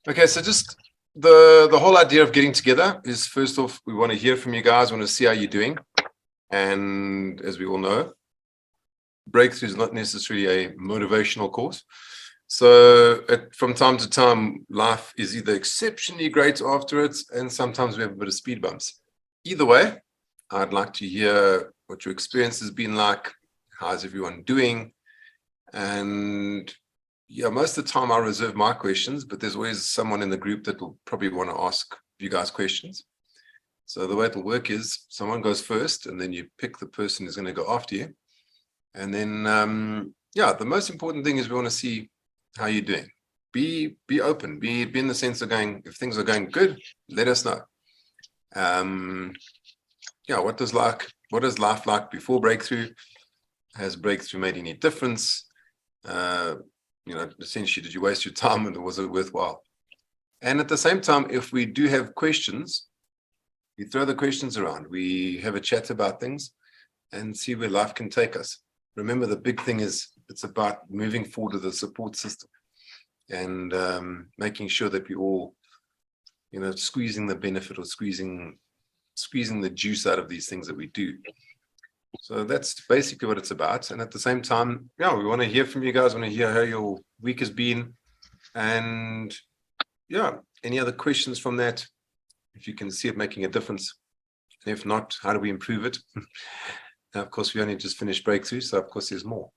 Okay, so just the whole idea of getting together is, first off, we want to hear from you guys, we want to see how you're doing. And as we all know, breakthrough is not necessarily a motivational course. So from time to time, life is either exceptionally great after it, and sometimes we have a bit of speed bumps. Either way, I'd like to hear what your experience has been like. How's everyone doing? And yeah, most of the time I reserve my questions, but there's always someone in the group that will probably want to ask you guys questions. So the way it'll work is someone goes first, and then you pick the person who's going to go after you. And then, yeah, the most important thing is we want to see how you're doing. Be open, be in the sense of going, if things are going good, let us know. Yeah, what is life like before breakthrough? Has breakthrough made any difference? Essentially, did you waste your time, and was it worthwhile? And at the same time, if we do have questions, we throw the questions around. We have a chat about things and see where life can take us. Remember, the big thing is it's about moving forward with the support system and making sure that we all, squeezing the benefit or squeezing the juice out of these things that we do. So that's basically what it's about. And at the same time, yeah, we want to hear from you guys. We want to hear how your week has been. And yeah, any other questions from that? If you can see it making a difference. And if not, how do we improve it? Now, of course, we only just finished breakthrough, so of course there's more.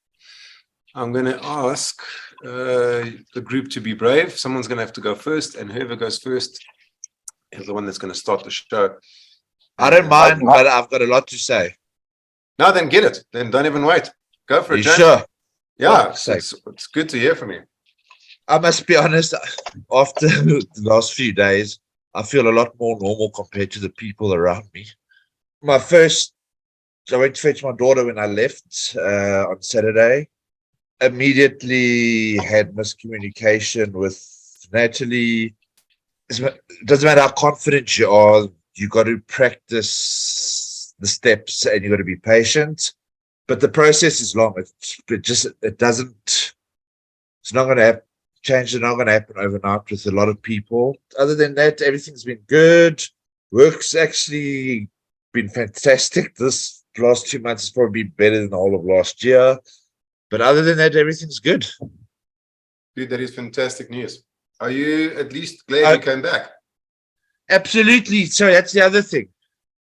I'm going to ask the group to be brave. Someone's going to have to go first, and whoever goes first is the one that's going to start the show. I don't mind, but I've got a lot to say. No, then get it. Then don't even wait. Go for it, James. Sure? Yeah, it's good to hear from you. I must be honest, after the last few days, I feel a lot more normal compared to the people around me. I went to fetch my daughter when I left on Saturday. Immediately had miscommunication with Natalie. It doesn't matter how confident you are, you got to practice the steps and you got to be patient. But the process is long. It's not going to happen. Change is not going to happen overnight with a lot of people. Other than that, everything's been good. Work's actually been fantastic. This last 2 months has probably been better than the whole of last year. But other than that, everything's good. Dude, that is fantastic news. Are you at least glad you came back? Absolutely. So that's the other thing.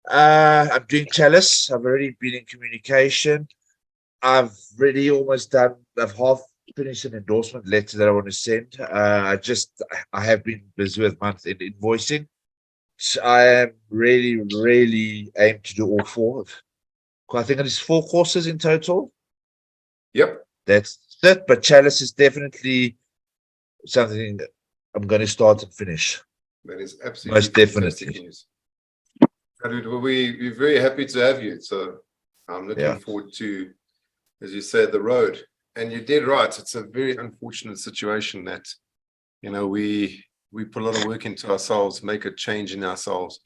I'm doing Chalice. I've already been in communication. I've already almost done. I've half finished an endorsement letter that I want to send. I have been busy with month-end invoicing. So I am really aim to do all four. I think it is 4 courses in total. Yep. That's it. But Chalice is definitely something I'm going to start and finish. That is absolutely most definitely news. Well, we're very happy to have you. So I'm looking forward to, as you said, the road. And you're dead right. It's a very unfortunate situation that, we put a lot of work into ourselves, make a change in ourselves.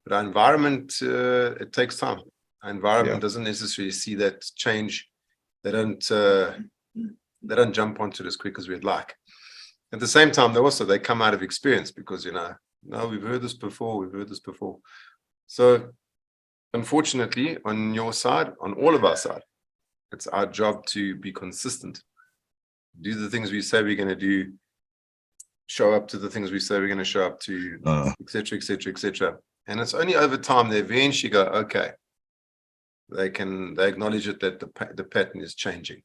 But our environment, it takes time. Our environment doesn't necessarily see that change. They don't jump onto it as quick as we'd like. At the same time, they come out of experience because, no, we've heard this before. So unfortunately, on your side, on all of our side, it's our job to be consistent, do the things we say we're going to do, show up to the things we say we're going to show up to, etc. And it's only over time they eventually go, okay, they acknowledge it that the pattern is changing.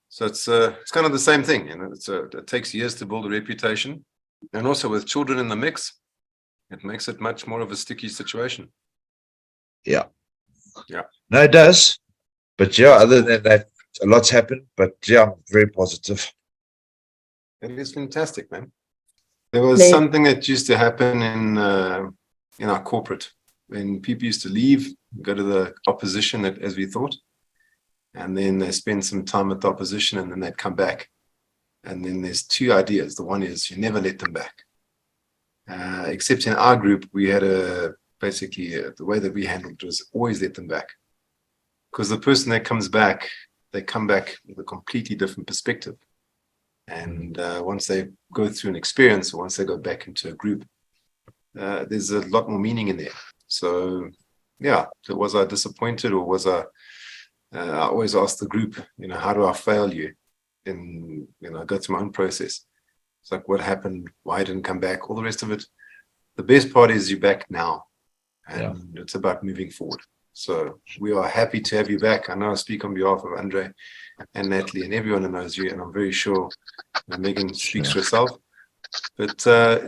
So it's kind of the same thing, it takes years to build a reputation, and also with children in the mix, it makes it much more of a sticky situation. Yeah. No, it does. But other than that, a lot's happened. But I'm very positive. It is fantastic, man. There was something that used to happen in our corporate when people used to leave, go to the opposition as we thought, and then they spend some time at the opposition, and then they'd come back. And then there's 2 ideas. The one is you never let them back. Except in our group, we had the way that we handled it was always let them back. Because the person that comes back, they come back with a completely different perspective. And once they go through an experience, or once they go back into a group, there's a lot more meaning in there. So, yeah, so was I disappointed, or was I always ask the group, how do I fail you? And, I go through my own process. It's like, what happened? Why I didn't come back? All the rest of it. The best part is you're back now, and it's about moving forward. So we are happy to have you back. I know I speak on behalf of Andre and Natalie and everyone who knows you, and I'm very sure Megan speaks for herself. But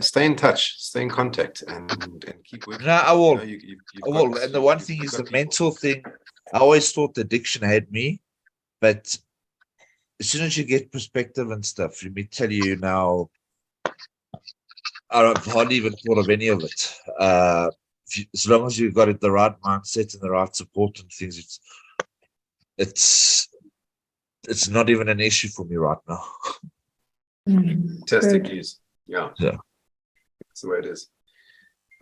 stay in touch, stay in contact, and keep working. No, I will. I will. And the one thing is the mental thing. I always thought addiction had me, but as soon as you get perspective and stuff, let me tell you now, I've hardly even thought of any of it. As long as you've got it, the right mindset and the right support and things, it's not even an issue for me right now. Fantastic news. Yeah. That's the way it is.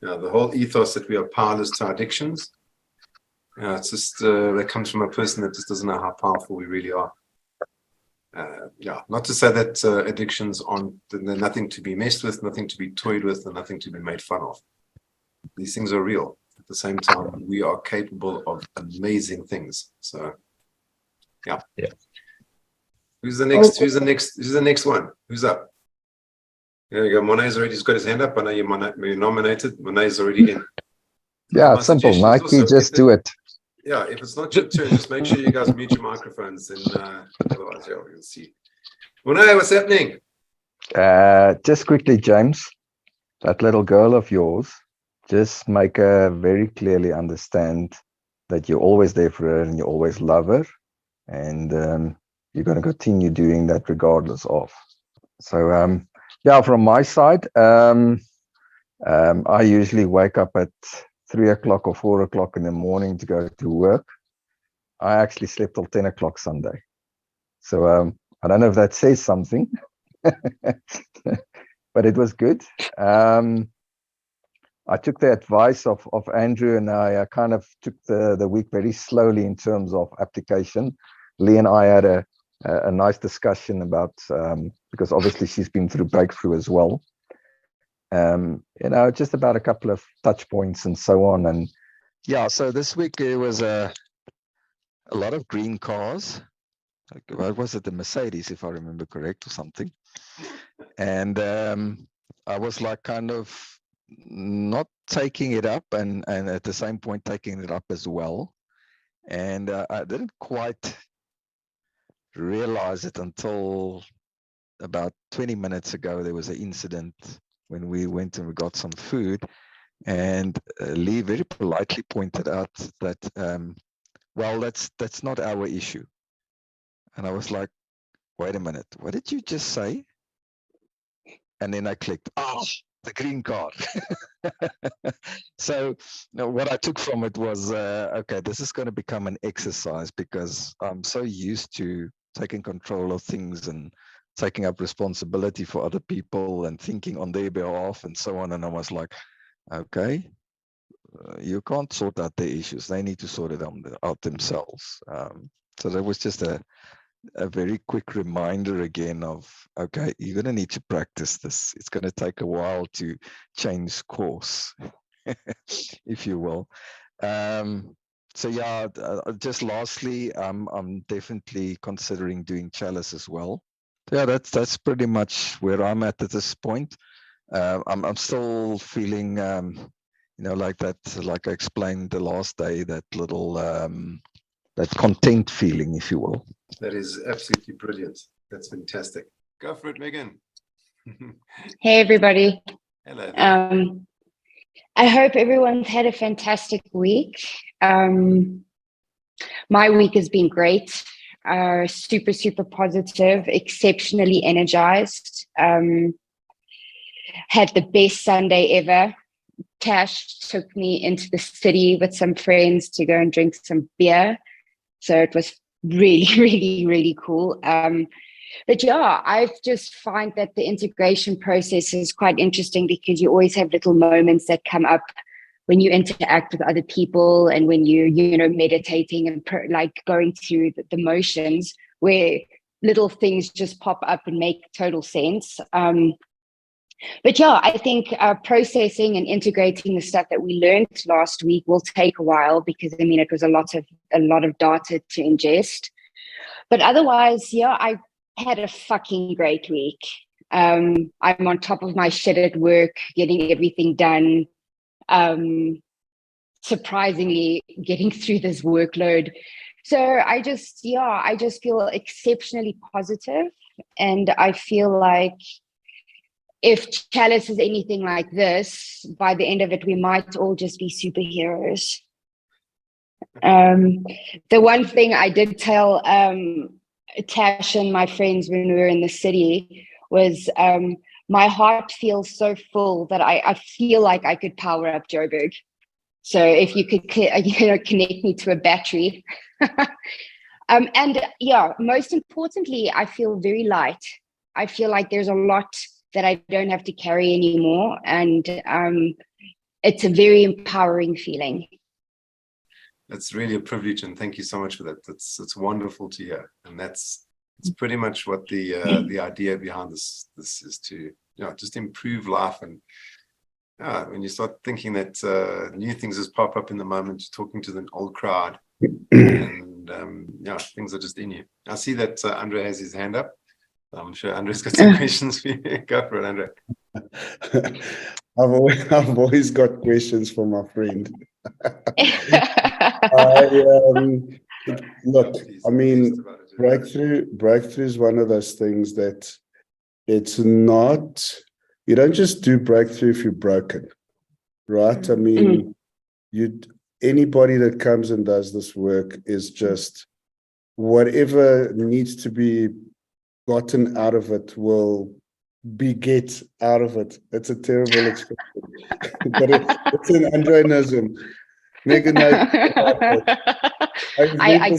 The whole ethos that we are powerless to our addictions, it's just that comes from a person that just doesn't know how powerful we really are. Not to say that addictions they're nothing to be messed with, nothing to be toyed with, and nothing to be made fun of. These things are real. At the same time, we are capable of amazing things. So, yeah. Who's the next? Who's the next one? Who's up? There you go. Morne's already got his hand up. I know you're nominated. Morne's already in. Yeah, it's simple, Mikey. Just do it. Yeah, if it's not your turn, just make sure you guys mute your microphones, and otherwise, we'll see. Morne, what's happening? Just quickly, James, that little girl of yours, just make her very clearly understand that you're always there for her and you always love her, and you're going to continue doing that regardless of. So, from my side, I usually wake up at 3 o'clock or 4 o'clock in the morning to go to work. I actually slept till 10 o'clock Sunday. So I don't know if that says something, but it was good. I took the advice of Andrew, and I kind of took the week very slowly in terms of application. Lee and I had a nice discussion about, because obviously she's been through breakthrough as well. Just about a couple of touch points and so on. And so this week there was a lot of green cars. What was it? The Mercedes, if I remember correct, or something. And I was like kind of not taking it up, and at the same point taking it up as well. And I didn't quite realize it until about 20 minutes ago. There was an incident when we went and we got some food, and Lee very politely pointed out that, that's not our issue. And I was like, wait a minute, what did you just say? And then I clicked, the green card. So what I took from it was, okay, this is going to become an exercise, because I'm so used to taking control of things and taking up responsibility for other people and thinking on their behalf and so on. And I was like, okay, you can't sort out their issues. They need to sort it out themselves. So that was just a very quick reminder again of, okay, you're going to need to practice this. It's going to take a while to change course, if you will. Just lastly, I'm definitely considering doing Chalice as well. Yeah, that's pretty much where I'm at this point. I'm still feeling, like that, like I explained the last day, that little, that content feeling, if you will. That is absolutely brilliant. That's fantastic. Go for it, Megan. Hey, everybody. Hello there. I hope everyone's had a fantastic week. My week has been great. Super, super positive, exceptionally energized. Had the best Sunday ever. Tash took me into the city with some friends to go and drink some beer. So it was really, really, really cool. But yeah, I just find that the integration process is quite interesting, because you always have little moments that come up when you interact with other people, and when you meditating and like going through the motions, where little things just pop up and make total sense. But yeah, I think processing and integrating the stuff that we learned last week will take a while, because I mean, it was a lot of data to ingest. But otherwise, yeah, I had a fucking great week. I'm on top of my shit at work, getting everything done. Surprisingly, getting through this workload. So I just feel exceptionally positive, and I feel like if Chalice is anything like this, by the end of it, we might all just be superheroes. The one thing I did tell Tash and my friends when we were in the city was my heart feels so full that I feel like I could power up Joburg. So if you could connect me to a battery. And yeah, most importantly, I feel very light. I feel like there's a lot that I don't have to carry anymore. And it's a very empowering feeling. That's really a privilege, and thank you so much for that. It's wonderful to hear, and it's pretty much what the idea behind this is, to just improve life. And when you start thinking that new things just pop up in the moment, you're talking to an old crowd, and things are just in you. I see that Andre has his hand up. I'm sure Andre's got some questions for you. Go for it, Andre. I've always got questions for my friend. Look, I mean, breakthrough is one of those things that it's not, you don't just do breakthrough if you're broken, right? I mean, anybody that comes and does this work is just, whatever needs to be gotten out of it will beget out of it. It's a terrible expression, but it's an Androinism. Megan, I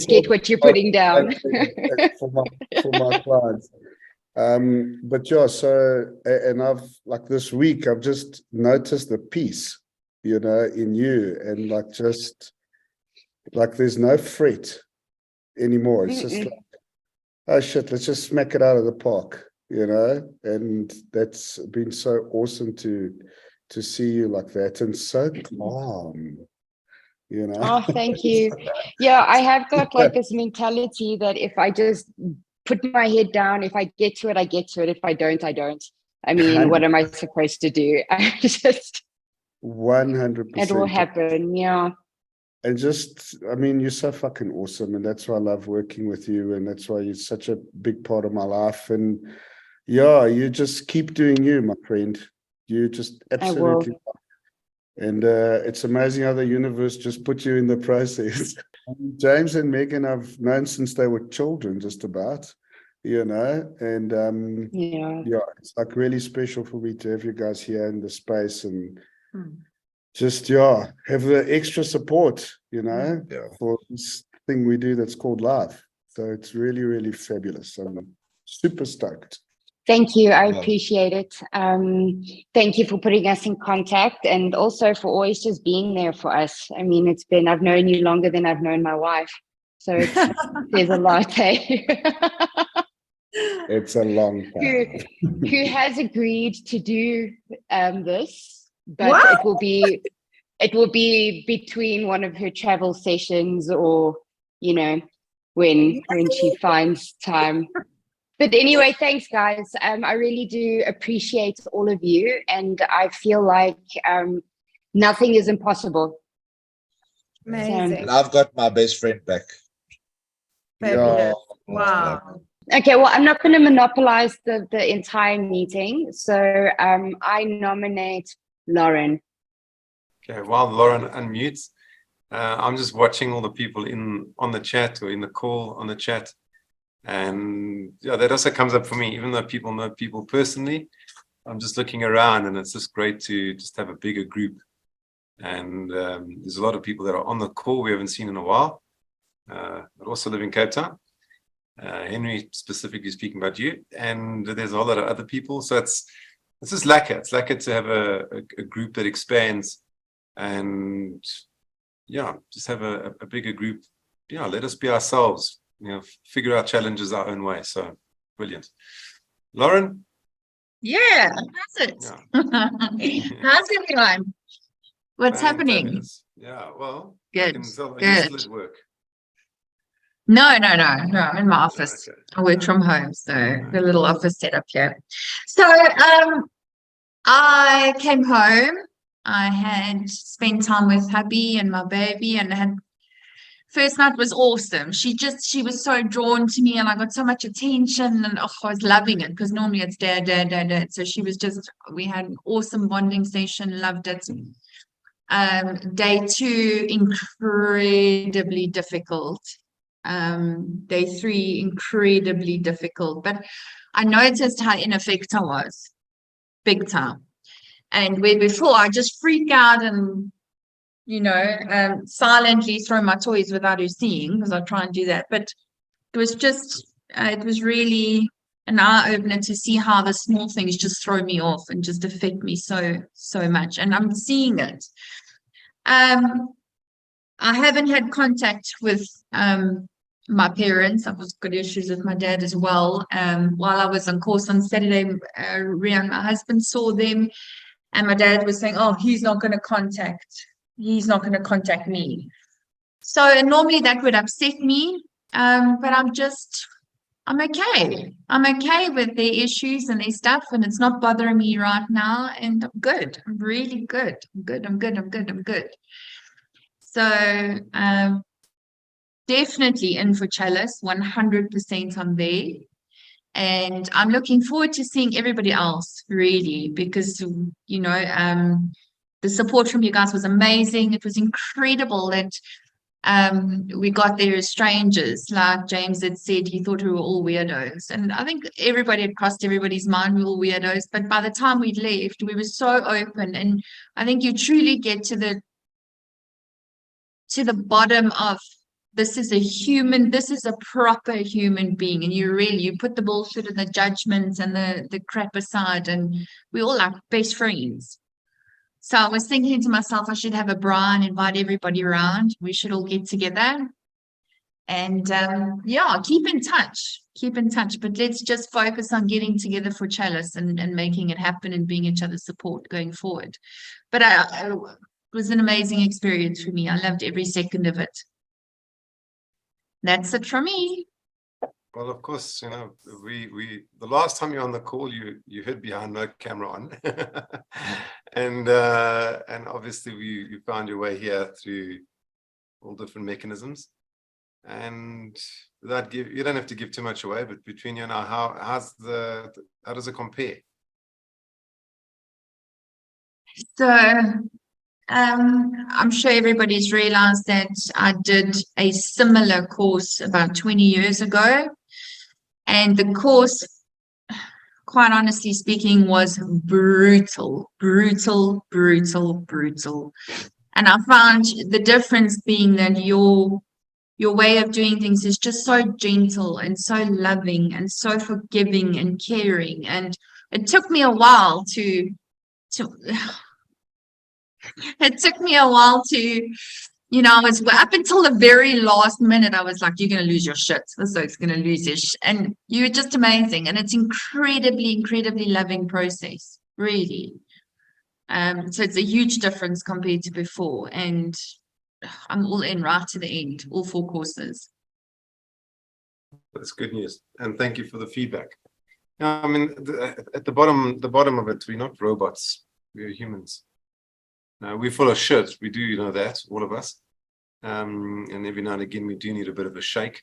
get what you're putting down for my clients. But yeah, so, and I've, like this week, I've just noticed the peace, in you, and just there's no fret anymore. It's just like, oh shit, let's just smack it out of the park, and that's been so awesome to see you like that, and so calm, Oh, thank you. Yeah, I have got this mentality that if I just put my head down, if I get to it, I get to it. If I don't, I don't. I mean, what am I supposed to do? I just 100%. It will happen, yeah. And I mean, you're so fucking awesome, and that's why I love working with you, and that's why you're such a big part of my life. And yeah, you just keep doing you, my friend. You just absolutely. And it's amazing how the universe just put you in the process. James and Megan, I've known since they were children, just about, and yeah, it's really special for me to have you guys here in the space, and just have the extra support, for this thing we do that's called love. So it's really, really fabulous. I'm super stoked. Thank you. I appreciate it. Thank you for putting us in contact, and also for always just being there for us. I mean, I've known you longer than I've known my wife. So there's a lot. It's a long time. Who has agreed to do this, but it will be between one of her travel sessions, or, when she finds time. But anyway, thanks, guys. I really do appreciate all of you, and I feel like nothing is impossible. Amazing. And I've got my best friend back. Fabulous. Wow. Okay, well, I'm not going to monopolize the entire meeting, so I nominate Lauren. Okay, while Lauren unmutes, I'm just watching all the people on the chat, or in the call on the chat. And yeah, that also comes up for me, even though people know people personally. I'm just looking around, and it's just great to just have a bigger group. And there's a lot of people that are on the call we haven't seen in a while, but also live in Cape Town. Henry specifically speaking about you, and there's a whole lot of other people. So it's just lekker. It's lekker to have a group that expands, and just have a bigger group. Let us be ourselves. figure out challenges our own way. So brilliant. Lauren? Yeah, how's it? How's everyone? What's happening? Fantabulous. Yeah, well, I Good, can tell. Are you good. still at work? No, I'm in my office. Okay. I work from home, so the little office setup here. So I came home. I had spent time with hubby and my baby, and had first night was awesome. She was so drawn to me, and I got so much attention, and I was loving it, because normally it's dad. So we had an awesome bonding session, loved it. Day 2, incredibly difficult. Day 3, incredibly difficult. But I noticed how ineffective I was, big time. And where before I just freak out and silently throw my toys without her seeing, because I try and do that. But it was really an eye-opener to see how the small things just throw me off and just affect me so much. And I'm seeing it. I haven't had contact with my parents. I've got issues with my dad as well. While I was on course on Saturday, Rian, my husband, saw them, and my dad was saying, "Oh, he's not going to contact me." So normally that would upset me, but I'm okay. I'm okay with their issues and their stuff, and it's not bothering me right now, and I'm good. I'm really good. I'm good. So definitely in for Chalice, 100% I'm there. And I'm looking forward to seeing everybody else, really, because, the support from you guys was amazing. It was incredible that we got there as strangers. Like James had said, he thought we were all weirdos. And I think everybody had crossed everybody's mind we were all weirdos. But by the time we'd left, we were so open. And I think you truly get to the bottom of, this is a proper human being, and you put the bullshit and the judgments and the crap aside, and we all are best friends. So I was thinking to myself, I should have a bra and invite everybody around. We should all get together and keep in touch. But let's just focus on getting together for Chalice and making it happen and being each other's support going forward. But it was an amazing experience for me. I loved every second of it. That's it from me. Well, of course, we the last time you're on the call, you hid behind no camera on, and obviously you found your way here through all different mechanisms. And you don't have to give too much away, but between you and I, how does it compare? So I'm sure everybody's realized that I did a similar course about 20 years ago. And the course, quite honestly speaking, was brutal. And I found the difference being that your way of doing things is just so gentle and so loving and so forgiving and caring. And it took me a while to I was up until the very last minute, I was like, you're going to lose your shit. This oak's going to lose your shit. And you're just amazing. And it's incredibly loving process, really. So it's a huge difference compared to before. And I'm all in right to the end, all 4 courses. That's good news. And thank you for the feedback. I mean, at the bottom of it, we're not robots. We're humans. We're full of shit. We do know that, all of us. And every now and again, we do need a bit of a shake.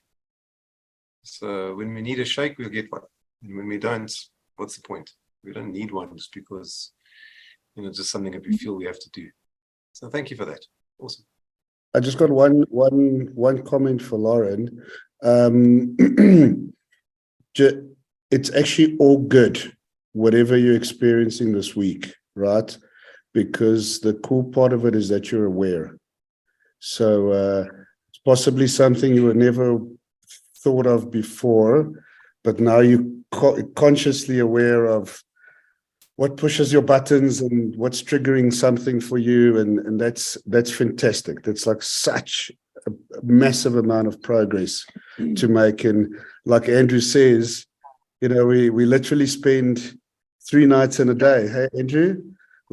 So when we need a shake, we'll get one. And when we don't, what's the point? We don't need one just because, just something that we feel we have to do. So thank you for that. Awesome. I just got one comment for Lauren. It's actually all good, whatever you're experiencing this week, right? Because the cool part of it is that you're aware. So it's possibly something you were never thought of before, but now you're consciously aware of what pushes your buttons and what's triggering something for you, and that's fantastic. That's like such a massive amount of progress to make. And like Andrew says, you know, we literally spend 3 nights in a day. Hey, Andrew?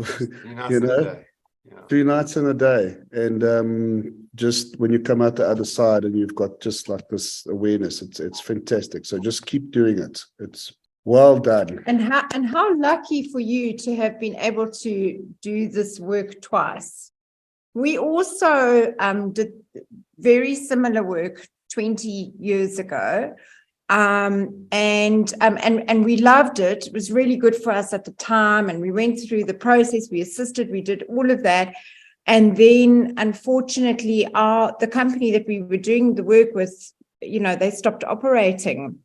3 nights You in a know, day. Yeah. 3 nights in a day. And just when you come out the other side and you've got just like this awareness, it's fantastic. So just keep doing it. It's well done. And how lucky for you to have been able to do this work twice. We also did very similar work 20 years ago. And we loved it. It was really good for us at the time. And we went through the process, we assisted, we did all of that. And then unfortunately, the company that we were doing the work with, you know, they stopped operating.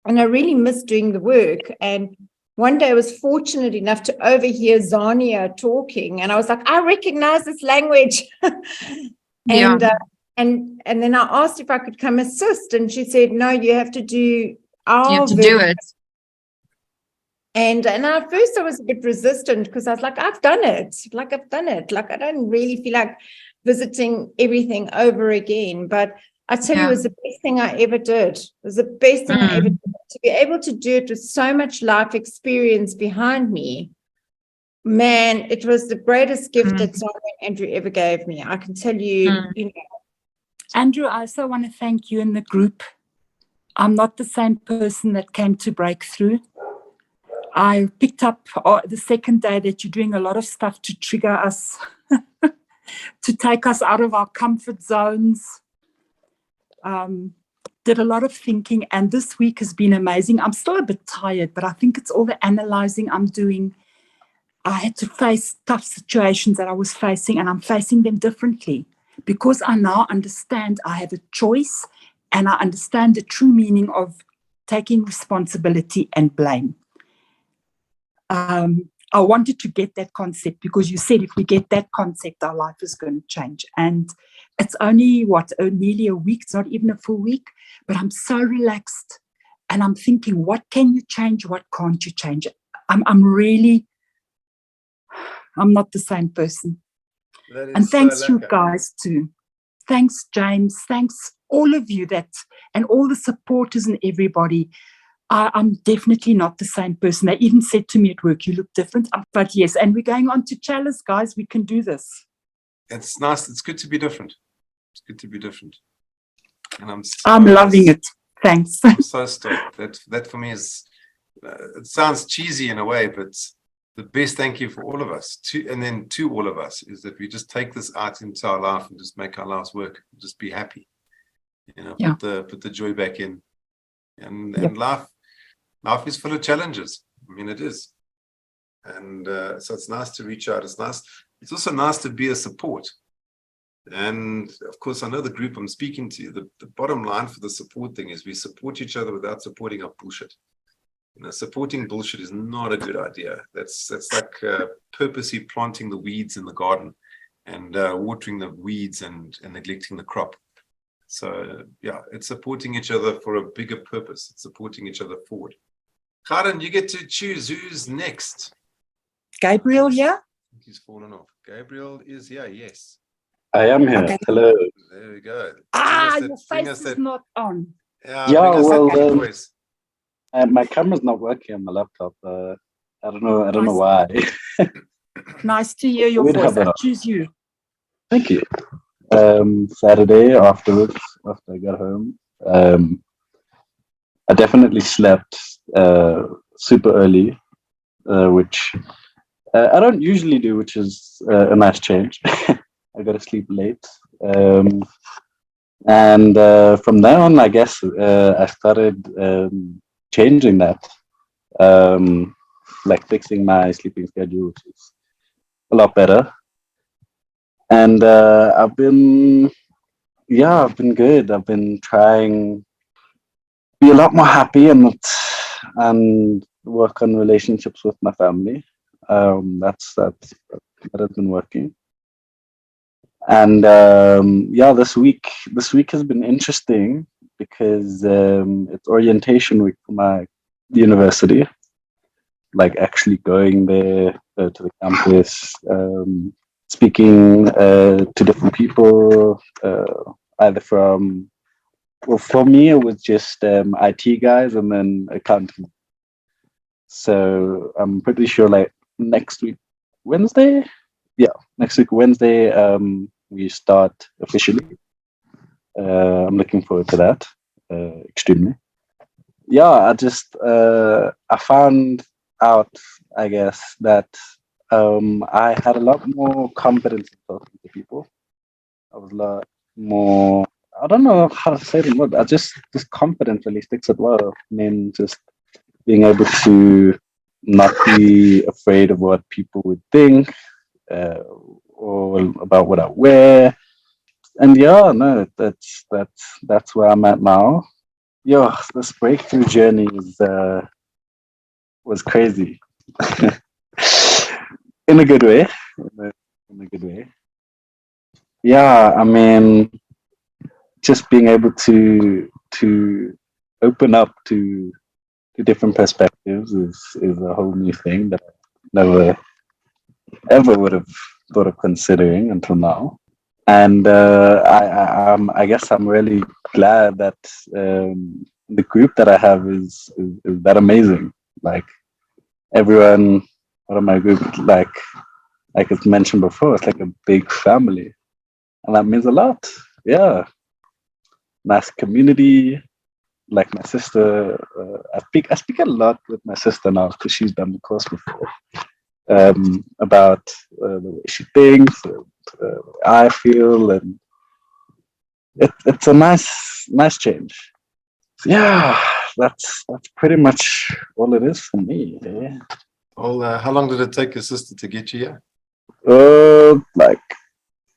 And I really missed doing the work. And one day I was fortunate enough to overhear Zania talking. And I was like, I recognize this language. And then I asked if I could come assist. And she said, no, you have to do our do it. And at first I was a bit resistant because I was like, I've done it. Like I don't really feel like visiting everything over again. But I tell you, it was the best thing I ever did. It was the best thing I ever did. To be able to do it with so much life experience behind me, man, it was the greatest gift that Zara and Andrew ever gave me. I can tell you, you know. Andrew, I also want to thank you and the group. I'm not the same person that came to Breakthrough. I picked up the second day that you're doing a lot of stuff to trigger us, to take us out of our comfort zones. Did a lot of thinking, and this week has been amazing. I'm still a bit tired, but I think it's all the analyzing I'm doing. I had to face tough situations that I was facing, and I'm facing them differently because I now understand I have a choice, and I understand the true meaning of taking responsibility and blame. I wanted to get that concept because you said if we get that concept, our life is going to change. And it's only, nearly a week. It's not even a full week. But I'm so relaxed. And I'm thinking, what can you change? What can't you change? I'm not the same person. And thanks so you guys too. Thanks, James. Thanks all of you and all the supporters and everybody. I'm definitely not the same person. They even said to me at work, you look different. But yes, and we're going on to Chalice, guys. We can do this. It's nice. It's good to be different. It's good to be different. And I'm loving it. Thanks. I'm so stoked. That for me is, it sounds cheesy in a way, but the best thank you for all of us, to all of us, is that we just take this out into our life and just make our lives work. Just be happy. You know, put the joy back in. And life is full of challenges. I mean, it is. And so it's nice to reach out. It's nice. It's also nice to be a support. And of course, I know the group I'm speaking to, the bottom line for the support thing is we support each other without supporting our bullshit. You know, supporting bullshit is not a good idea. That's like purposely planting the weeds in the garden and watering the weeds and neglecting the crop. So yeah, it's supporting each other for a bigger purpose. It's supporting each other forward. Karen, you get to choose who's next. Gabriel, yeah? He's fallen off. Gabriel is here, yes. I am here. Okay. Hello. There we go. Your face is not on. Yeah, well, my camera's not working on my laptop. I don't know why. Nice to hear your voice. I choose you. Thank you. Saturday afterwards, after I got home, I definitely slept super early, which I don't usually do, which is a nice change. I got to sleep late. And from there on, I guess I started changing that, like fixing my sleeping schedule, which is a lot better. And I've been good. I've been trying to be a lot more happy and work on relationships with my family. That has been working. And this week has been interesting because it's orientation week for my university. Like actually going there to the campus, speaking to different people, either from, well, for me, it was just IT guys and then accounting. So I'm pretty sure like next week, Wednesday? Yeah, next week, Wednesday, we start officially. I'm looking forward to that extremely. Yeah, I found out, I guess, that I had a lot more confidence in talking to people. I was a lot more, I don't know how to say it in words. This confidence really sticks as well. I mean, just being able to not be afraid of what people would think uh, or about what I wear. And yeah, no, that's where I'm at now. Yeah, this breakthrough journey was crazy in a good way. In a good way. Yeah, I mean, just being able to open up to different perspectives is a whole new thing that I never ever would have thought of considering until now. And I guess I'm really glad that the group that I have is that amazing. Like everyone out of my group, like it's mentioned before, it's like a big family, and that means a lot. Yeah, nice community. Like my sister, I speak a lot with my sister now because she's done the course before. About the way she thinks, and, I feel, and it's a nice change. So yeah, that's pretty much all it is for me. Yeah. Well, how long did it take your sister to get you here? Like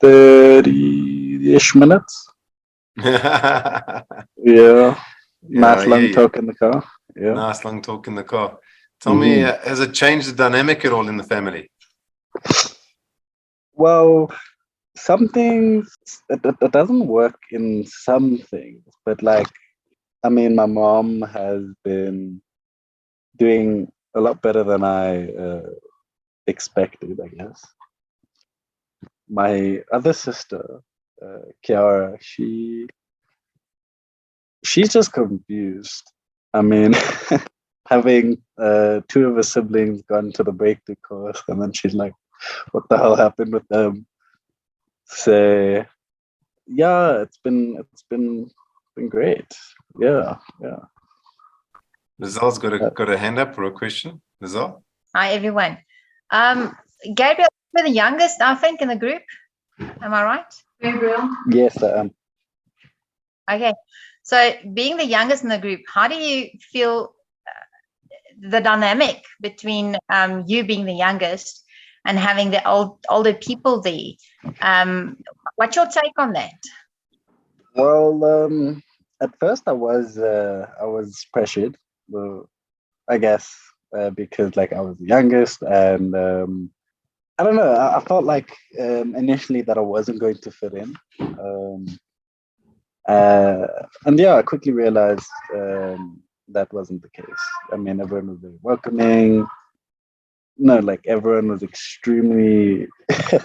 30-ish minutes. Yeah, Yeah, I nice hear long you. talk in the car. Yeah. Nice long talk in the car. Tell me, has it changed the dynamic at all in the family? Well, some things it doesn't work in some things, but like I mean, my mom has been doing a lot better than I expected, I guess. My other sister, Kiara, she's just confused. I mean, having two of her siblings gone to the breakthrough course, and then she's like, "What the hell happened with them?" So yeah, it's been great. Yeah, yeah. Lizelle's got a hand up for a question. Lizelle? Hi, everyone. Gabriel, you're the youngest, I think, in the group. Am I right? Gabriel? Yes, I am. Okay. So being the youngest in the group, how do you feel the dynamic between you being the youngest and having the older people there? What's your take on that? Well, at first I was pressured, well, I guess, because like I was the youngest, and I don't know. I felt like initially that I wasn't going to fit in, and yeah, I quickly realized that wasn't the case. I mean, everyone was very welcoming. No, like everyone was extremely. It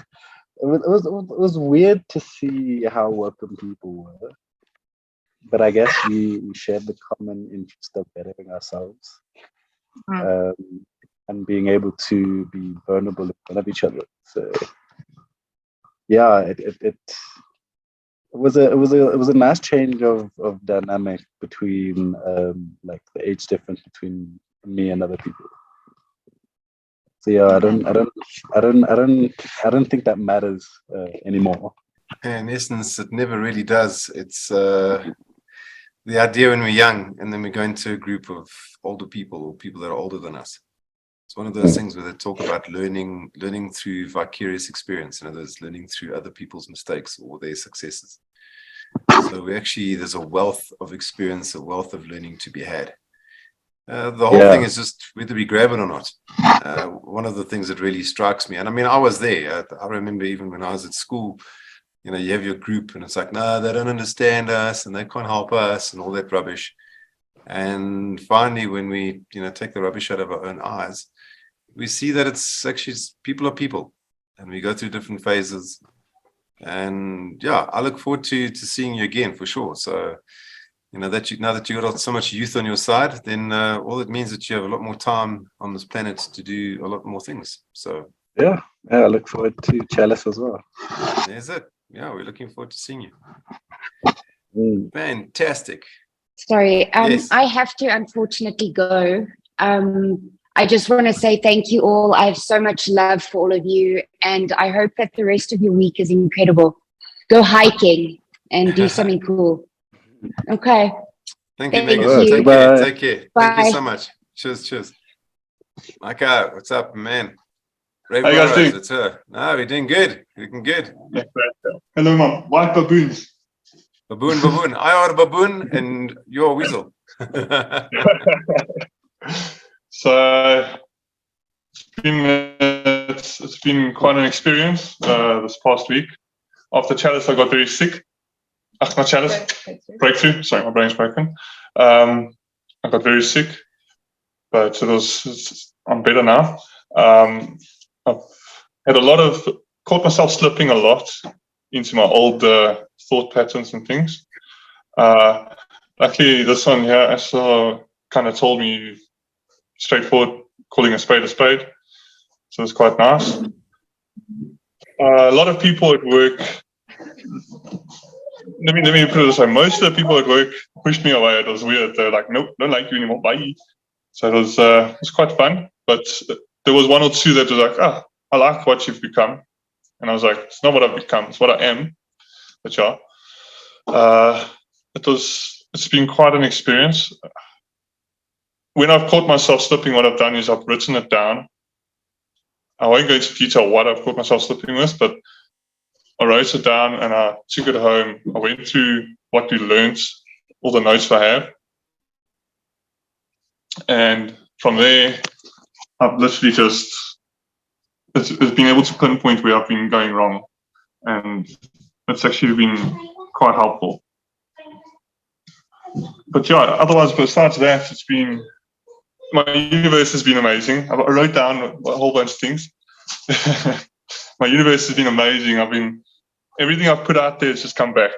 was weird to see how welcome people were, but I guess we shared the common interest of bettering ourselves, um, and being able to be vulnerable in front of each other. So yeah, it was a nice change of dynamic between like the age difference between me and other people. So yeah, I don't think that matters anymore. In essence, it never really does. It's the idea when we're young and then we go into a group of older people or people that are older than us. It's one of those things where they talk about learning through vicarious experience. In other words, learning through other people's mistakes or their successes. So there's a wealth of experience, a wealth of learning to be had. The whole thing is just whether we grab it or not. One of the things that really strikes me, and I mean, I was there. I remember even when I was at school, you have your group and it's like, no, they don't understand us and they can't help us and all that rubbish. And finally, when we, take the rubbish out of our own eyes, we see that it's actually people are people and we go through different phases. And yeah, I look forward to seeing you again for sure. So, you know, now that you've got so much youth on your side, then all it means that you have a lot more time on this planet to do a lot more things. So Yeah, I look forward to Chalice as well. there's it. Yeah, we're looking forward to seeing you. Fantastic. Sorry, Yes. I have to unfortunately go. I just want to say thank you all. I have so much love for all of you, and I hope that the rest of your week is incredible. Go hiking and do something cool. Okay. Thank you, Thank Megan. you. Take care. Goodbye. Take care. Bye. Thank you so much. Cheers. Micah, what's up, man? Brave How you guys Warriors, doing? it's her. No, we're doing good. Looking good. Hello, mom. White baboons. Baboon. I are a baboon and you're a weasel. So it's been quite an experience this past week. After Chalice, I got very sick. Not Chalice, breakthrough. Sorry, my brain's broken. I got very sick, but I'm better now. I've had caught myself slipping a lot into my old thought patterns and things. Luckily, this one here also kind of told me straightforward, calling a spade. So it's quite nice. A lot of people at work, let me put it this way, most of the people at work pushed me away. It was weird. They're like, nope, don't like you anymore, bye. So it was quite fun, but there was one or two that was like, I like what you've become. And I was like, it's not what I've become, it's what I am. But yeah, it's been quite an experience. When I've caught myself slipping, what I've done is I've written it down. I won't go into detail what I've caught myself slipping with, but I wrote it down and I took it home. I went through what we learned, all the notes I have. And from there, I've literally it's been able to pinpoint where I've been going wrong. And it's actually been quite helpful. But yeah, otherwise, besides that, my universe has been amazing. I wrote down a whole bunch of things. My universe has been amazing. Everything I've put out there has just come back.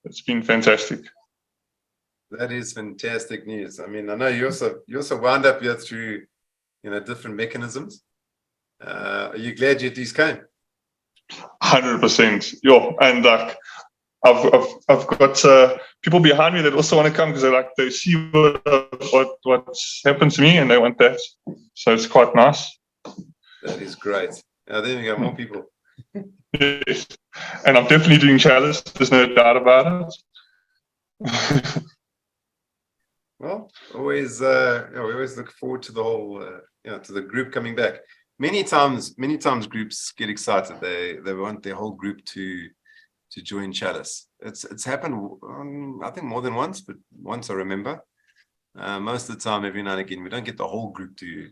It's been fantastic. That is fantastic news. I mean, I know you also wound up here through, different mechanisms. Are you glad you at least came? 100%. Yeah, and I've got people behind me that also want to come because they see what's happened to me and they want that. So it's quite nice. That is great. Now there we go, more people. Yes, and I'm definitely doing Chalice. There's no doubt about it. Well, we always look forward to the whole, to the group coming back. Many times groups get excited. They want their whole group to join Chalice. It's happened, I think more than once, but once I remember. Most of the time, every now and again, we don't get the whole group to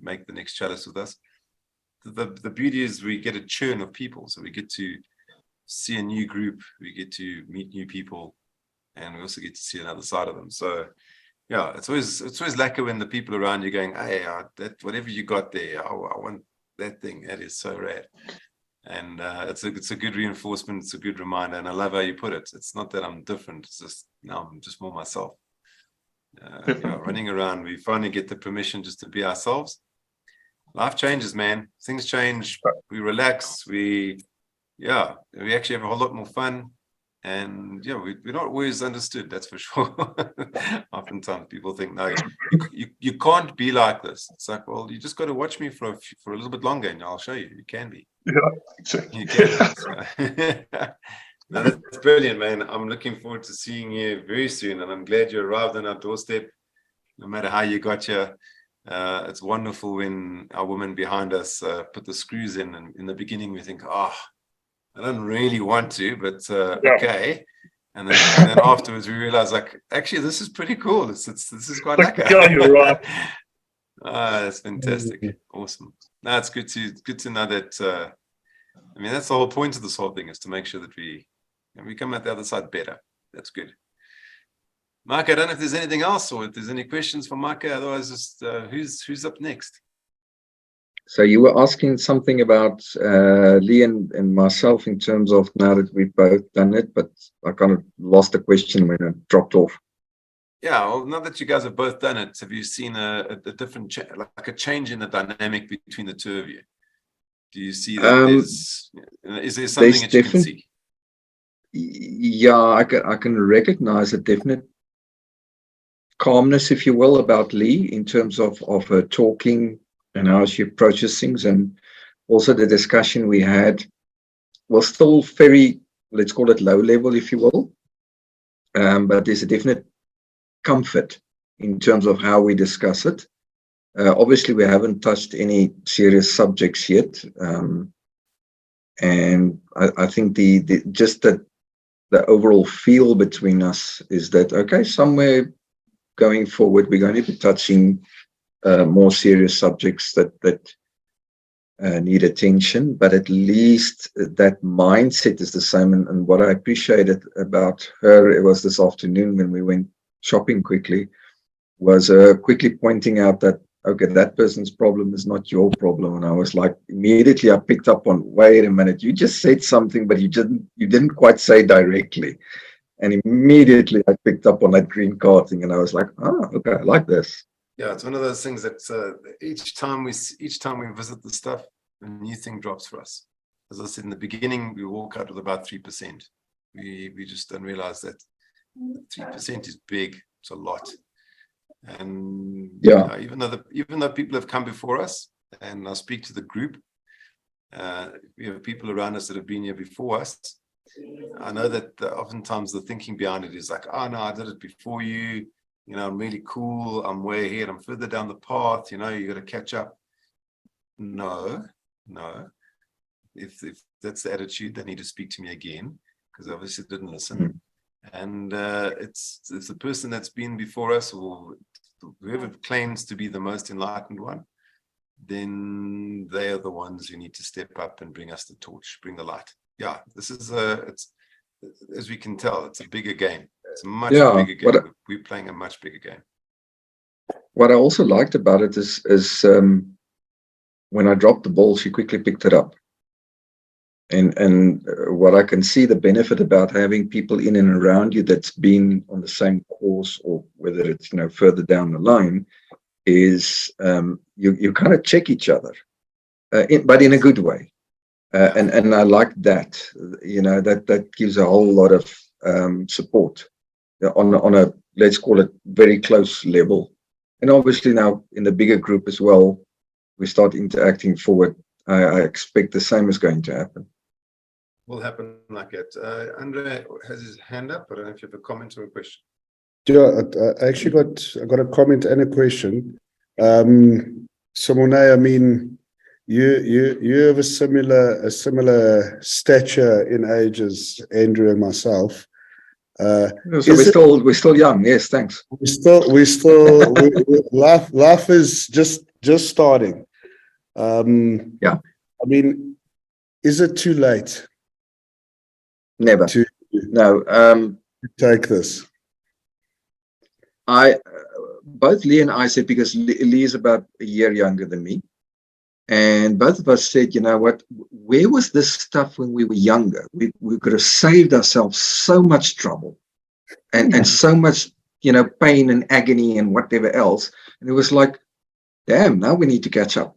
make the next Chalice with us. The beauty is we get a churn of people, so we get to see a new group, we get to meet new people, and we also get to see another side of them. So yeah, it's always lacquer when the people around you going, hey, that whatever you got there, I want that thing. That is so rad. And it's a good reinforcement. It's a good reminder, and I love how you put it. It's not that I'm different. It's just now I'm just more myself. Running around, we finally get the permission just to be ourselves. Life changes, man. Things change. We relax. We actually have a whole lot more fun. And we're not always understood, that's for sure. Oftentimes people think, no, you can't be like this. It's like, well, you just got to watch me for a little bit longer and I'll show you. You can be. Yeah, exactly. You can be. So. No, that's brilliant, man. I'm looking forward to seeing you very soon. And I'm glad you arrived on our doorstep. No matter how you got here, it's wonderful when our woman behind us put the screws in. And in the beginning, we think, I don't really want to, but okay. And then afterwards we realize, like, actually, this is pretty cool. This is quite lekker. Yeah, you're right. That's fantastic. Awesome. No, it's good to know that. I mean, that's the whole point of this whole thing, is to make sure that we come out the other side better. That's good. Micah, I don't know if there's anything else or if there's any questions for Micah. Otherwise, just who's up next? So you were asking something about Lee and myself in terms of now that we've both done it, but I kind of lost the question when it dropped off. Yeah, well, now that you guys have both done it, have you seen a different, like a change in the dynamic between the two of you? Do you see that is there something that you can see? Yeah, I can recognize a definite calmness, if you will, about Lee in terms of her talking and how she approaches things, and also the discussion we had was still very, let's call it low level, if you will, but there's a definite comfort in terms of how we discuss it. Obviously, we haven't touched any serious subjects yet, and I think the overall feel between us is that, okay, somewhere going forward, we're going to be touching more serious subjects that need attention, but at least that mindset is the same. And what I appreciated about her, it was this afternoon when we went shopping quickly, was quickly pointing out that, okay, that person's problem is not your problem. And I was like, immediately I picked up on, wait a minute, you just said something, but you didn't quite say directly. And immediately I picked up on that green card thing, and I was like, oh, okay, I like this. Yeah, it's one of those things that each time we visit the stuff, a new thing drops for us. As I said in the beginning, we walk out with about 3%. We just don't realize that 3% is big. It's a lot. And yeah, even though people have come before us, and I speak to the group, we have people around us that have been here before us. I know that oftentimes the thinking behind it is like, oh no, I did it before you. You know, I'm really cool. I'm way ahead. I'm further down the path. You know, you got to catch up. No. If that's the attitude, they need to speak to me again, because obviously didn't listen. And it's the person that's been before us, or whoever claims to be the most enlightened one, then they are the ones who need to step up and bring us the torch, bring the light. Yeah, this is it's, as we can tell, it's a bigger game. It's a much bigger game. We're playing a much bigger game. What I also liked about it is when I dropped the ball, she quickly picked it up. And what I can see the benefit about having people in and around you that's been on the same course, or whether it's, you know, further down the line, is you kind of check each other, but in a good way. And I like that, you know, that gives a whole lot of support on a, let's call it, very close level. And obviously now in the bigger group as well, we start interacting forward. I expect the same is going to happen. Will happen like that. Andre has his hand up. I don't know if you have a comment or a question. Yeah, I actually got a comment and a question. So Morne, I mean, you have a similar stature in age as Andrew and myself. So we're still young. Yes, thanks. Life is just starting. Yeah. I mean, is it too late? Never. No. Take this. Both Lee and I said, because Lee is about a year younger than me, and both of us said, you know what, where was this stuff when we were younger? We could have saved ourselves so much trouble and so much, you know, pain and agony and whatever else. And it was like, damn, now we need to catch up.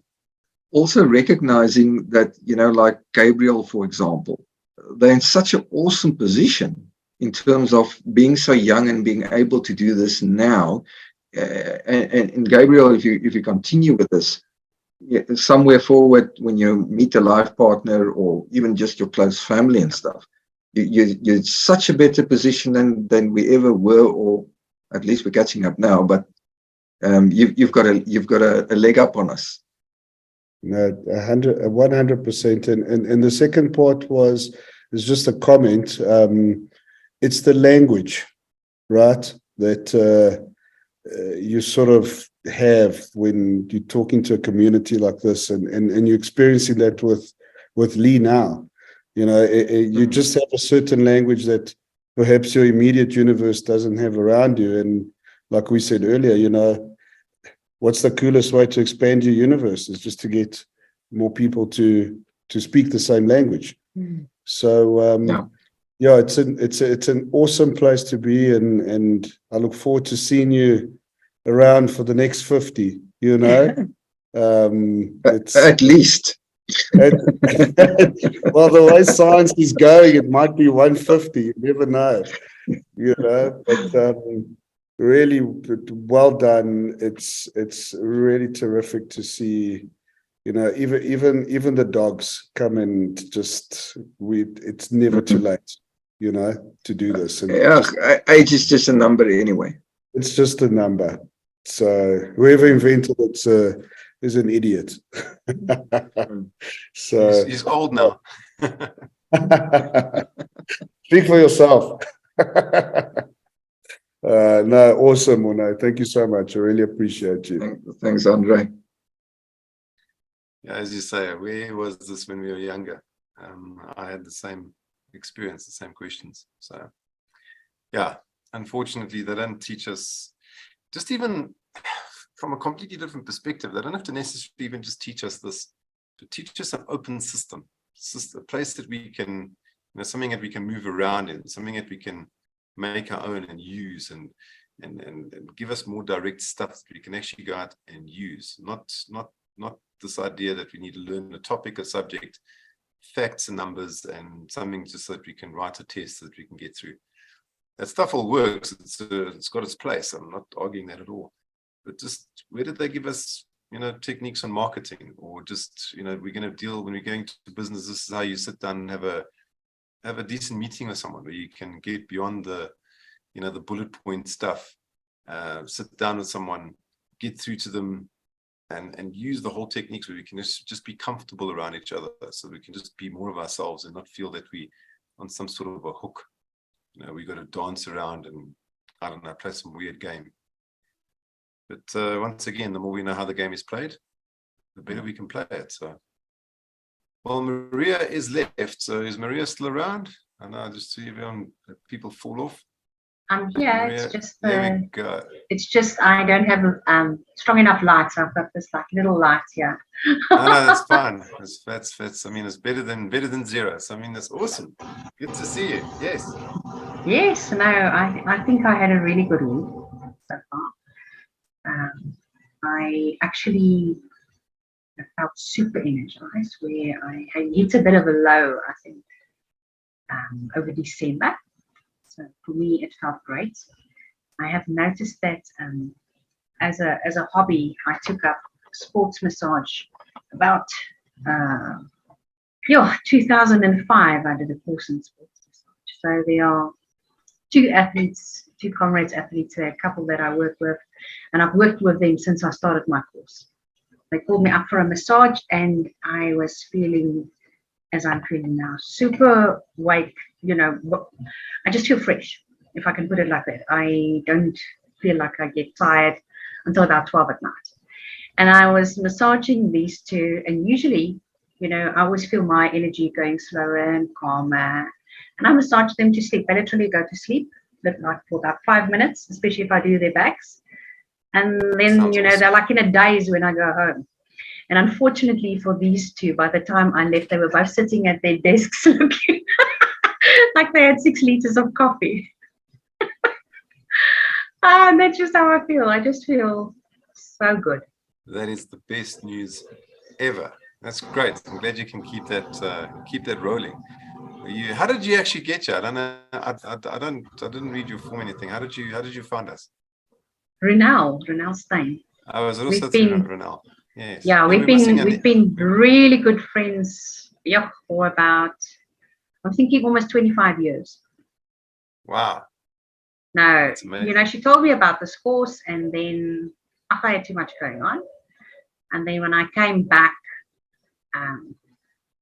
Also recognizing that, you know, like Gabriel, for example, they're in such an awesome position in terms of being so young and being able to do this now. And Gabriel, if you continue with this, somewhere forward, when you meet a life partner or even just your close family and stuff, you're in such a better position than we ever were, or at least we're catching up now. But you've got a leg up on us. No, 100%. And the second part is just a comment. It's the language, right, that you sort of have when you're talking to a community like this, and you're experiencing that with Lee now. You know, you just have a certain language that perhaps your immediate universe doesn't have around you. And like we said earlier, you know, what's the coolest way to expand your universe is just to get more people to speak the same language. So yeah, it's an awesome place to be, and I look forward to seeing you around for the next 50. You know, it's At least. well, the way science is going, it might be 150. You never know. You know, but really well done. It's really terrific to see. You know, even the dogs come and just it's never too late, you know, to do this. And age is just a number anyway. It's just a number. So whoever invented it is an idiot. So he's old now. Speak for yourself. No, awesome, Morne. Thank you so much. I really appreciate you. Thanks, Andre. Yeah, as you say, where was this when we were younger? I had the same experience, the same questions. So, yeah, unfortunately, they don't teach us, just even from a completely different perspective. They don't have to necessarily even just teach us this, to teach us an open system, a place that we can, you know, something that we can move around in, something that we can make our own and use, and give us more direct stuff that we can actually go out and use, not this idea that we need to learn a topic, a subject, facts and numbers, and something just so that we can write a test that we can get through. That stuff all works. It's got its place. I'm not arguing that at all. But just where did they give us, you know, techniques on marketing, or just, you know, we're going to deal when we're going to business. This is how you sit down and have a decent meeting with someone where you can get beyond the, you know, the bullet point stuff. Sit down with someone, get through to them, and use the whole techniques where we can just be comfortable around each other, so we can just be more of ourselves and not feel that we on some sort of a hook. You know, we got to dance around and, I don't know, play some weird game. But once again, the more we know how the game is played, the better we can play it. So, well, Maria is left. So is Maria still around? I know, just see everyone, people fall off. I'm here. Maria, it's just there we go. It's just I don't have strong enough light, so I've got this like little light here. No, that's fine. That's I mean, it's better than zero. So I mean, that's awesome. Good to see you. Yes. Yes. No, I think I had a really good week so far. I actually felt super energized. Where I hit a bit of a low, I think, over December. So for me, it felt great. I have noticed that as a hobby, I took up sports massage about 2005. I did a course in sports massage. So there are two comrades athletes, a couple that I work with, and I've worked with them since I started my course. They called me up for a massage, and I was feeling, as I'm feeling now, super awake. You know, I just feel fresh, if I can put it like that. I don't feel like I get tired until about 12 at night. And I was massaging these two, and usually, you know, I always feel my energy going slower and calmer. And I massage them to sleep. I literally go to sleep, but like for about 5 minutes, especially if I do their backs. And then, Sounds you know, awesome. they're like in a daze when I go home. And unfortunately for these two, by the time I left, they were both sitting at their desks looking like they had 6 liters of coffee. And that's just how I feel. I just feel so good. That is the best news ever. That's great. I'm glad you can keep that rolling. How did you actually get you? I don't know. I didn't read your form or anything. How did you find us? Renal Stein. I was also through Renal. Yes. Yeah, No, we've been really good friends. Yeah, for about, I'm thinking, almost 25 years. Wow. No, you know, she told me about this course, and then I had too much going on. And then when I came back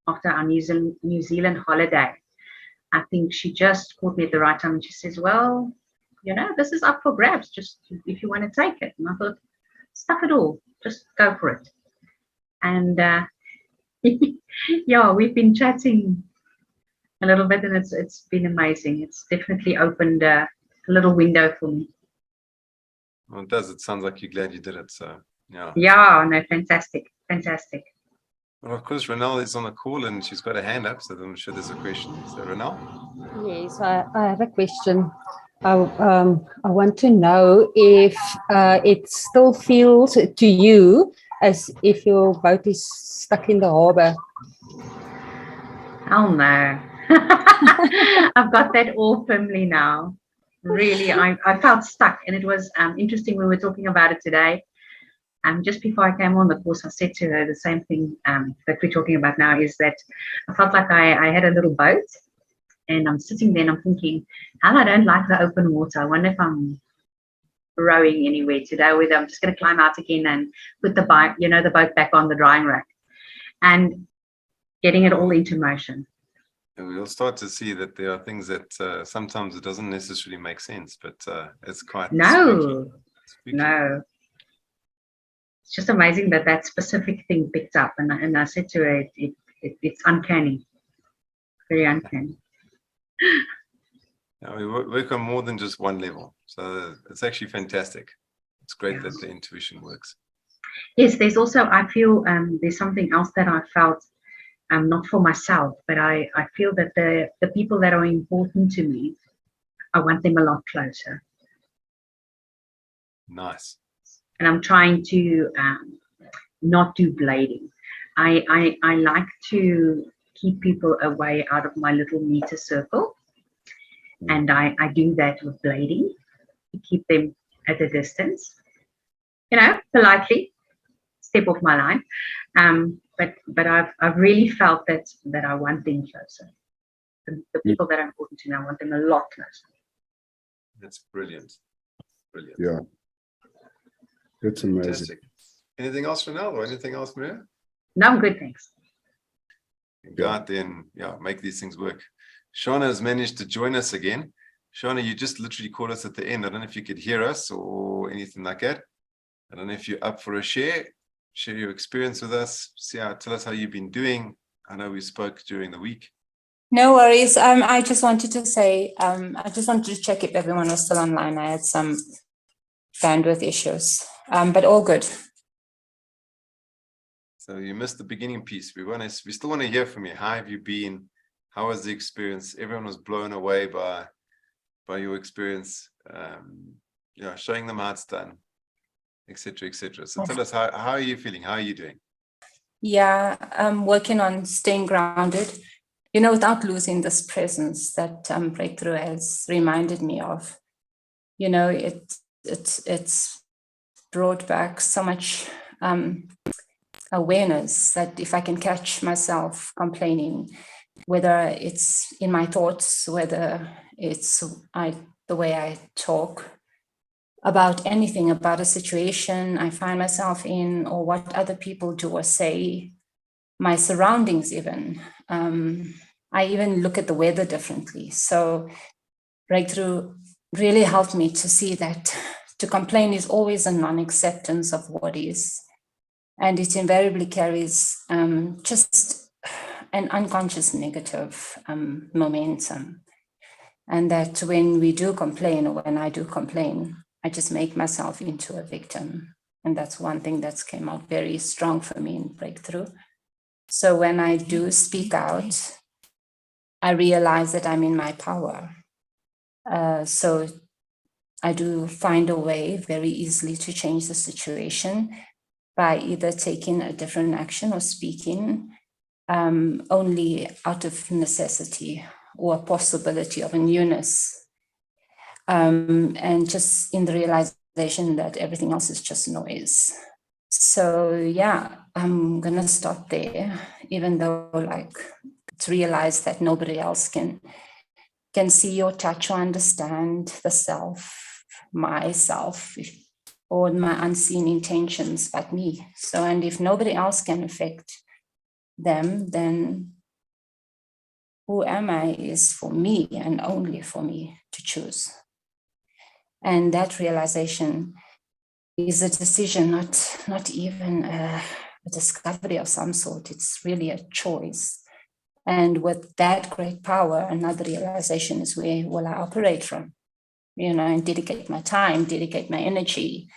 after our New Zealand holiday, I think she just caught me at the right time, and she says, well, you know, this is up for grabs, just if you want to take it. And I thought, stuff it all, just go for it. And yeah, we've been chatting a little bit, and it's been amazing. It's definitely opened a little window for me. Well, it does. It sounds like you're glad you did it. So yeah. Yeah, no, fantastic. Well, of course, Renelle is on a call and she's got a hand up, so I'm sure there's a question. So, Renelle? Yes, I have a question. I want to know if it still feels to you as if your boat is stuck in the harbor. Oh no. I've got that all firmly now. Really, I felt stuck, and it was interesting. We were talking about it today. Just before I came on the course, I said to her the same thing that we're talking about now, is that I felt like I had a little boat, and I'm sitting there and I'm thinking, I don't like the open water. I wonder if I'm rowing anywhere today, whether I'm just going to climb out again and put the boat, the boat back on the drying rack, and getting it all into motion. And we'll start to see that there are things that sometimes it doesn't necessarily make sense, but it's quite No. spooky. No. It's just amazing that specific thing picked up, and I said to her, it's uncanny, very uncanny. Yeah, we work on more than just one level, so it's actually fantastic. It's great that the intuition works. Yes, there's also, I feel there's something else that I felt, not for myself, but I feel that the people that are important to me, I want them a lot closer. Nice. And I'm trying to not do blading. I like to keep people away out of my little meter circle. And I do that with blading, to keep them at a distance, politely, step off my line. But I've really felt that I want them closer. The people that are important to me, I want them a lot closer. That's brilliant. Brilliant. Yeah. That's amazing. Fantastic. Anything else, Renelle, or anything else, Maria? No, I'm good, thanks. Go out there and make these things work. Shana has managed to join us again. Shana, you just literally called us at the end. I don't know if you could hear us or anything like that. I don't know if you're up for a share your experience with us. Tell us how you've been doing. I know we spoke during the week. No worries. I just wanted to say, I just wanted to check if everyone was still online. I had some bandwidth issues, but all good. So you missed the beginning piece. We still want to hear from you. How have you been? How was the experience? Everyone was blown away by your experience. Showing them how it's done, etc., etc. So tell us, how are you feeling? How are you doing? Yeah, I'm working on staying grounded, without losing this presence that breakthrough has reminded me of. It's brought back so much awareness that if I can catch myself complaining, whether it's in my thoughts, whether it's the way I talk about anything, about a situation I find myself in, or what other people do or say, my surroundings even. I even look at the weather differently. So breakthrough really helped me to see that to complain is always a non-acceptance of what is. And it invariably carries just an unconscious negative momentum. And that when we do complain, or when I do complain, I just make myself into a victim. And that's one thing that's came out very strong for me in breakthrough. So when I do speak out, I realize that I'm in my power. So I do find a way very easily to change the situation by either taking a different action or speaking only out of necessity or possibility of a newness. And just in the realization that everything else is just noise. So yeah, I'm gonna stop there, even though to realize that nobody else can see or touch or understand the self, myself, or my unseen intentions but me. So, and if nobody else can affect them, then who am I is for me and only for me to choose. And that realization is a decision, not even a discovery of some sort. It's really a choice. And with that great power, another realization is where will I operate from? And dedicate my time, dedicate my energy,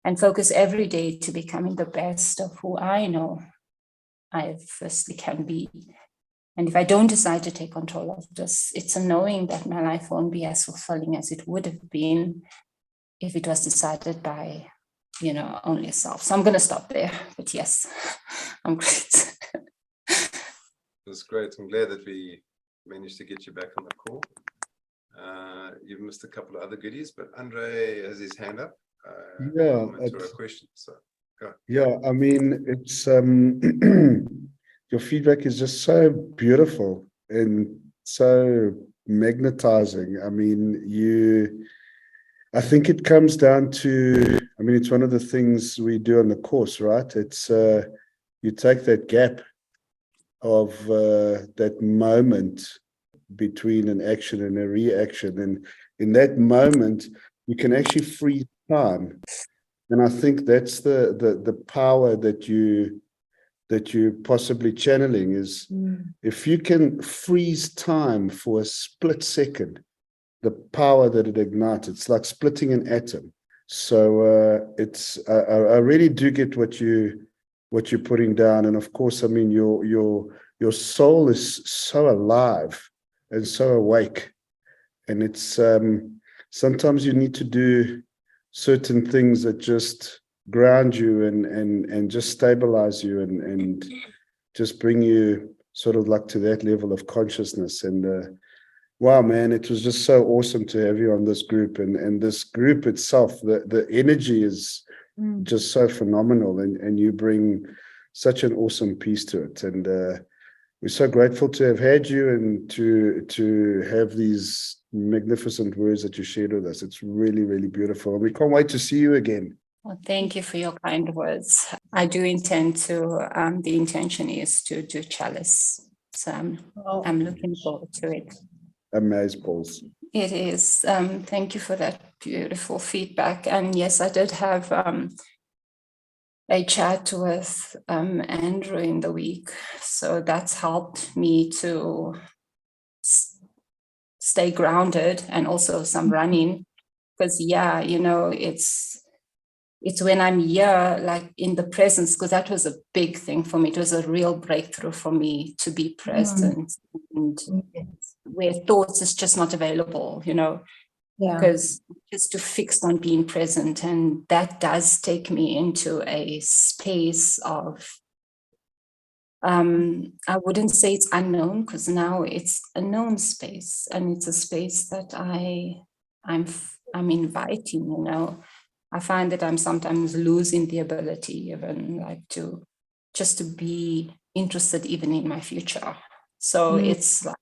and focus every day to becoming the best of who I know I firstly can be. And if I don't decide to take control of this, it's a knowing that my life won't be as fulfilling as it would have been if it was decided by, only self. So I'm going to stop there. But yes, I'm great. That's great. I'm glad that we managed to get you back on the call. You've missed a couple of other goodies, but Andre has his hand up. Yeah, Comment or a question. So go. Yeah, I mean, it's your feedback is just so beautiful and so magnetizing. I mean, I think it comes down to, I mean, it's one of the things we do on the course, right? It's you take that gap of that moment between an action and a reaction, and in that moment, you can actually freeze time. And I think that's the power that you're possibly channeling is if you can freeze time for a split second, the power that it ignites, it's like splitting an atom. So I really do get what you're putting down. And of course, I mean, your soul is so alive and so awake. And it's sometimes you need to do certain things that just ground you and just stabilize you and just bring you sort of like to that level of consciousness. And wow, man, it was just so awesome to have you on this group. And this group itself, the energy is just so phenomenal, and you bring such an awesome piece to it. And we're so grateful to have had you and to have these magnificent words that you shared with us. It's really, really beautiful. And we can't wait to see you again. Well, thank you for your kind words. I do intend to, the intention is to do Chalice. So I'm looking forward to it. Amazing, Pauls. It is. Thank you for that beautiful feedback. And yes, I did have a chat with Andrew in the week. So that's helped me to stay grounded, and also some running. Because yeah, it's when I'm here, like in the presence, because that was a big thing for me. It was a real breakthrough for me to be present, and where thoughts is just not available, because just too fixed on being present. And that does take me into a space of, I wouldn't say it's unknown, because now it's a known space, and it's a space that I'm inviting, I find that I'm sometimes losing the ability even like to be interested even in my future. So it's like,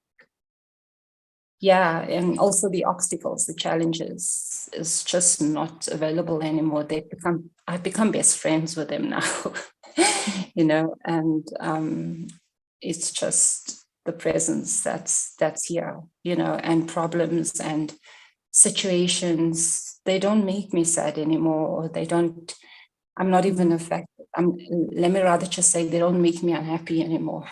yeah, and also the obstacles, the challenges is just not available anymore. I've become best friends with them now, and it's just the presence that's here, and problems and situations, they don't make me sad anymore, or I'm not even affected. Let me rather just say they don't make me unhappy anymore.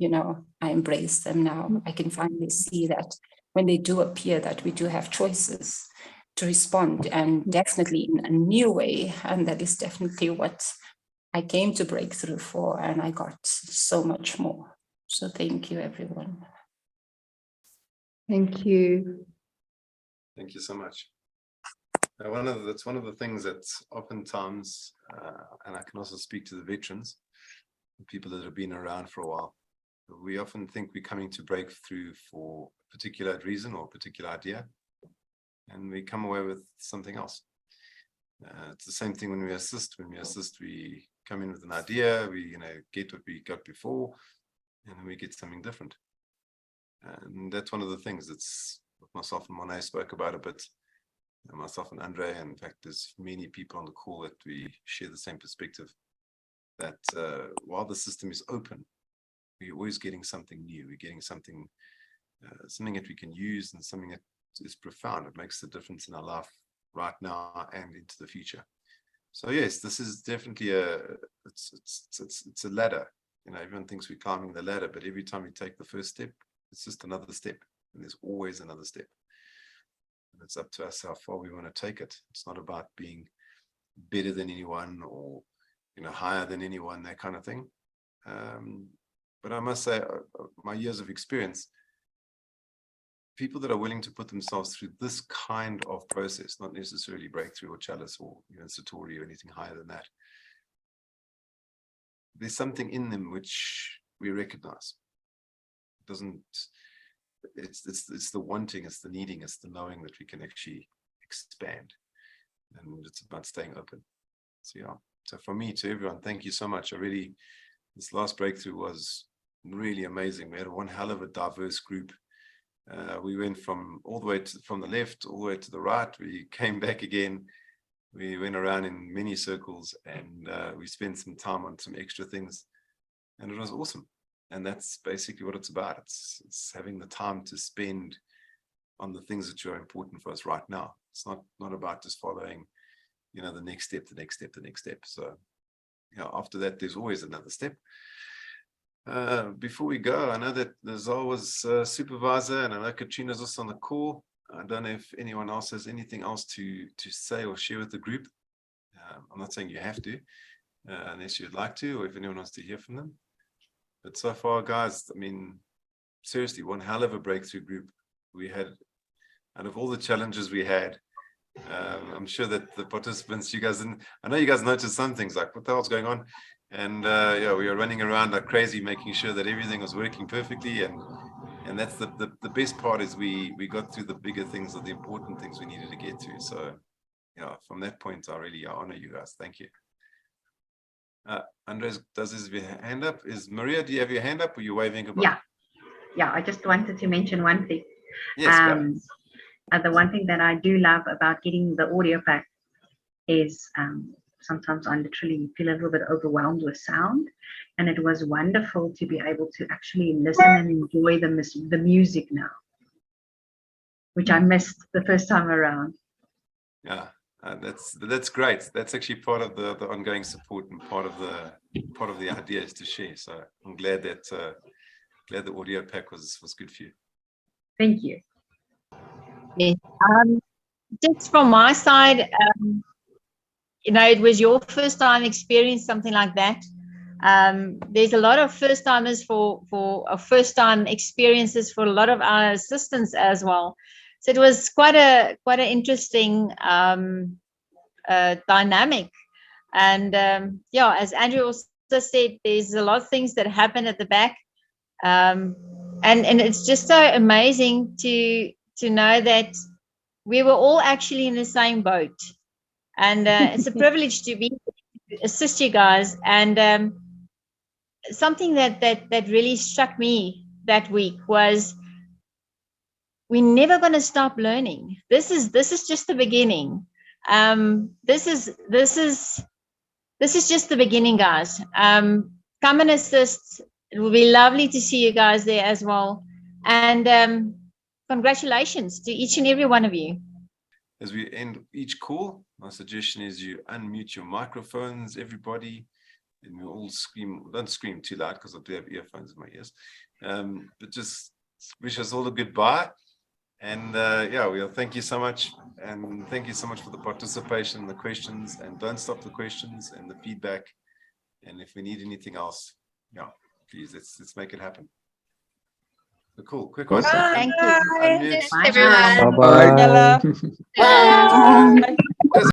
I embrace them now. I can finally see that when they do appear, that we do have choices to respond, and definitely in a new way. And that is definitely what I came to Breakthrough for, and I got so much more. So thank you, everyone. Thank you. Thank you so much. That's one of the things that oftentimes, and I can also speak to the veterans, people that have been around for a while. We often think we're coming to Breakthrough for a particular reason or a particular idea, and we come away with something else. It's the same thing when we assist. When we assist, we come in with an idea, we get what we got before, and then we get something different. And that's one of the things that's what myself and Morne spoke about a bit. Myself and Andre, and in fact, there's many people on the call that we share the same perspective, that while the system is open, we're always getting something new. We're getting something that we can use, and something that is profound. It makes the difference in our life right now and into the future. So yes, this is definitely it's a ladder. Everyone thinks we're climbing the ladder, but every time we take the first step, it's just another step, and there's always another step. And it's up to us how far we want to take it. It's not about being better than anyone or higher than anyone, that kind of thing. But I must say, my years of experience, people that are willing to put themselves through this kind of process, not necessarily breakthrough or chalice or satori or anything higher than that, there's something in them which we recognize. It doesn't, it's the wanting, it's the needing, it's the knowing that we can actually expand, and it's about staying open. So yeah, so from me to everyone, thank you so much. This last breakthrough was really amazing. We had one hell of a diverse group. We went from the left all the way to the right. We came back again. We went around in many circles, and we spent some time on some extra things, and it was awesome. And that's basically what it's about. It's having the time to spend on the things that are important for us right now. It's not about just following, the next step, the next step, the next step. So, after that, there's always another step. Before we go, I know that Lizelle was supervisor, and I know Katrina's also on the call. I don't know if anyone else has anything else to say or share with the group. I'm not saying you have to, unless you'd like to, or if anyone wants to hear from them. But so far, guys, I mean, seriously, one hell of a breakthrough group we had. Out of all the challenges we had, I'm sure that the participants, I know you guys noticed some things like, what the hell's going on? And we were running around like crazy, making sure that everything was working perfectly. And that's the best part, is we got through the bigger things, or the important things we needed to get to. So, from that point, I honor you guys. Thank you. Andres does his hand up. Maria, do you have your hand up, or are you waving goodbye? Yeah. I just wanted to mention one thing. Yes. The one thing that I do love about getting the audio pack is sometimes I literally feel a little bit overwhelmed with sound, and it was wonderful to be able to actually listen and enjoy the music now, which I missed the first time around. Yeah, that's great. That's actually part of the ongoing support, and part of the idea is to share. So I'm glad that the audio pack was good for you. Thank you. Yes. Just from my side, it was your first time experience something like that. There's a lot of first timers for first time experiences for a lot of our assistants as well. So it was quite an interesting dynamic. And as Andrew also said, there's a lot of things that happen at the back. And it's just so amazing to know that we were all actually in the same boat. And it's a privilege to assist you guys. And something that really struck me that week was, we're never going to stop learning. This is just the beginning. This is just the beginning, guys. Come and assist. It will be lovely to see you guys there as well. And congratulations to each and every one of you. As we end each call, my suggestion is you unmute your microphones, everybody, and we all scream. Don't scream too loud, because I do have earphones in my ears. But just wish us all a goodbye. And we'll thank you so much. And thank you so much for the participation and the questions. And don't stop the questions and the feedback. And if we need anything else, please, let's make it happen. So cool. Quick one. Thank you. Unmute. Everyone. Bye-bye. Bye.